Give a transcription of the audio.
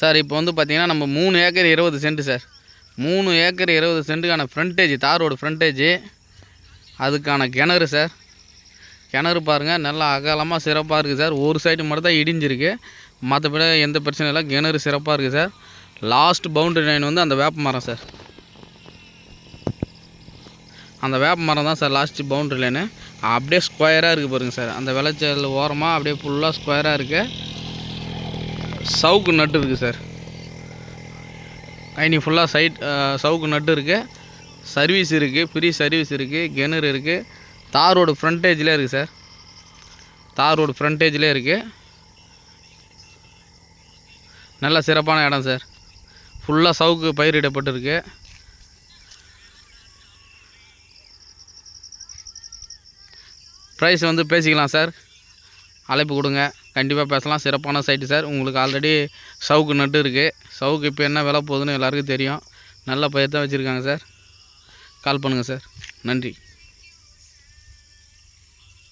Sir இப்போ வந்து பார்த்திங்கன்னா நம்ம 3 ஏக்கர் 20 சென்ட் சார். 3 ஏக்கர் 20 சென்ட்டுக்கான ஃப்ரண்டேஜ், தார் ரோடு ஃப்ரண்டேஜ், அதுக்கான கிணறு சார். கிணறு பாருங்கள், நல்லா அகலமாக சிறப்பாக இருக்குது சார். ஒரு சைடு மட்டும் தான் இடிஞ்சிருக்கு, மற்றபடி எந்த பிரச்சனையும் இல்லை. கிணறு சிறப்பாக இருக்குது சார். லாஸ்ட் பவுண்டரி லைன் வந்து அந்த வேப்ப மரம் சார். அந்த வேப்ப மரம் தான் சார் லாஸ்ட் பவுண்டரி லைனு. அப்படியே ஸ்கொயராக இருக்குது பாருங்கள் சார். அந்த விளைச்சல் ஓரமாக அப்படியே ஃபுல்லாக ஸ்கொயராக இருக்குது. சவுக்கு நட்டு இருக்குது சார். கைனி ஃபுல்லாக சவுக்கு நட்டு இருக்குது. சர்வீஸ் இருக்குது, ஃப்ரீ சர்வீஸ் இருக்குது, கிணறு இருக்குது. தார் ரோடு ஃப்ரண்டேஜில் இருக்குது சார். தார் ரோடு ஃப்ரண்டேஜில் இருக்குது. நல்ல சிறப்பான இடம் சார். ஃபுல்லாக சவுக்கு பயிரிடப்பட்டிருக்கு. ப்ரைஸ் வந்து பேசிக்கலாம் சார். அழைப்பு கொடுங்க, கண்டிப்பாக பேசலாம். சிறப்பான சைட்டு சார். உங்களுக்கு ஆல்ரெடி சவுக்கு நட்டு இருக்குது. சவுக்கு இப்போ என்ன விலை போகுதுன்னு எல்லாருக்கும் தெரியும். நல்ல பயிர் தான் வச்சுருக்காங்க சார். கால் பண்ணுங்கள் சார். நன்றி.